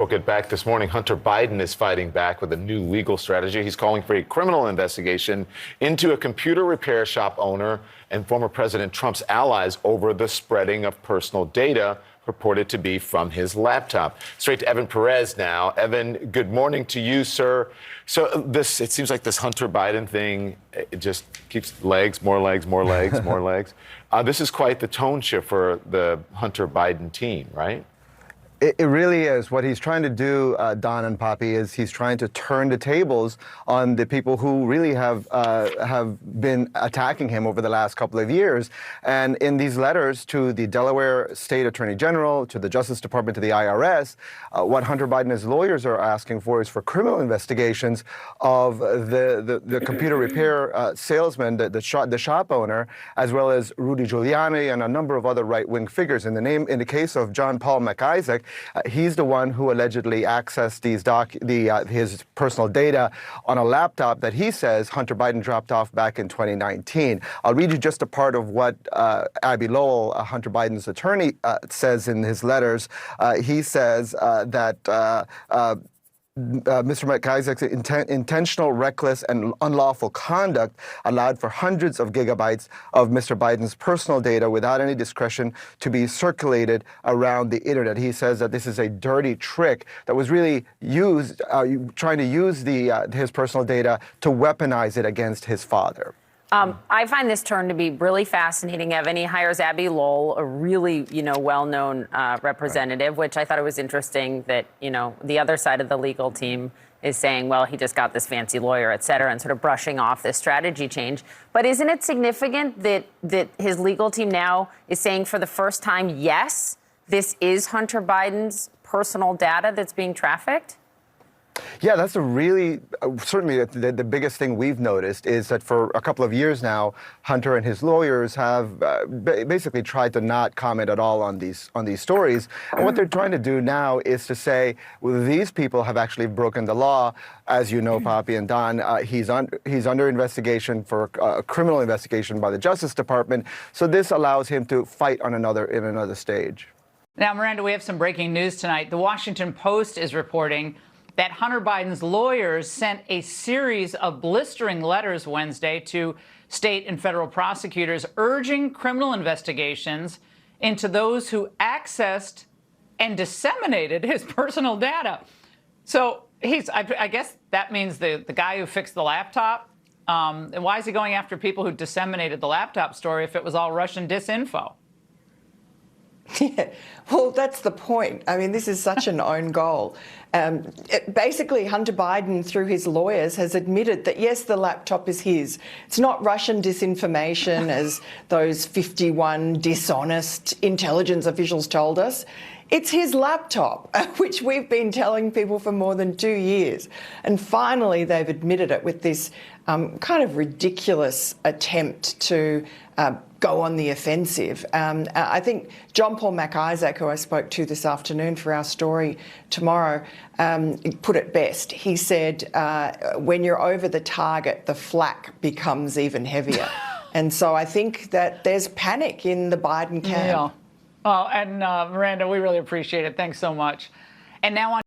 We'll get back this morning. Hunter Biden is fighting back with a new legal strategy. He's calling for a criminal investigation into a computer repair shop owner and former President Trump's allies over the spreading of personal data purported to be from his laptop. Straight to Evan Perez now. Evan, good morning to you, sir. So it seems like this Hunter Biden thing, it just keeps legs, more legs, more legs, more legs. This is quite the tone shift for the Hunter Biden team, right? It really is. What he's trying to do, Don and Poppy, is he's trying to turn the tables on the people who really have been attacking him over the last couple of years. And in these letters to the Delaware State Attorney General, to the Justice Department, to the IRS, what Hunter Biden's lawyers are asking for is for criminal investigations of the computer repair salesman, the shop owner, as well as Rudy Giuliani and a number of other right-wing figures. In the case of John Paul McIsaac, he's the one who allegedly accessed his personal data on a laptop that he says Hunter Biden dropped off back in 2019. I'll read you just a part of what Abbe Lowell, Hunter Biden's attorney, says in his letters. He says that Mr. McIsaac's intentional, reckless, and unlawful conduct allowed for hundreds of gigabytes of Mr. Biden's personal data without any discretion to be circulated around the internet. He says that this is a dirty trick that was really used, trying to use his personal data to weaponize it against his father. I find this turn to be really fascinating, Evan. He hires Abbe Lowell, a really, well-known representative, which I thought it was interesting that, the other side of the legal team is saying, well, he just got this fancy lawyer, et cetera, and sort of brushing off this strategy change. But isn't it significant that his legal team now is saying for the first time, yes, this is Hunter Biden's personal data that's being trafficked? Yeah, that's certainly the biggest thing we've noticed is that for a couple of years now, Hunter and his lawyers have basically tried to not comment at all on these stories. And what they're trying to do now is to say, well, these people have actually broken the law. As you know, Poppy and Don, he's under investigation for a criminal investigation by the Justice Department. So this allows him to fight in another stage. Now, Miranda, we have some breaking news tonight. The Washington Post is reporting that Hunter Biden's lawyers sent a series of blistering letters Wednesday to state and federal prosecutors urging criminal investigations into those who accessed and disseminated his personal data. So I guess that means the guy who fixed the laptop. And why is he going after people who disseminated the laptop story if it was all Russian disinfo? Yeah, well, that's the point. I mean, this is such an own goal. Basically, Hunter Biden, through his lawyers, has admitted that, yes, the laptop is his. It's not Russian disinformation, as those 51 dishonest intelligence officials told us. It's his laptop, which we've been telling people for more than 2 years. And finally, they've admitted it with this kind of ridiculous attempt to go on the offensive. I think John Paul McIsaac, who I spoke to this afternoon for our story tomorrow, put it best. He said, when you're over the target, the flak becomes even heavier. And so I think that there's panic in the Biden camp. Yeah. Oh, and Miranda, we really appreciate it. Thanks so much. And now on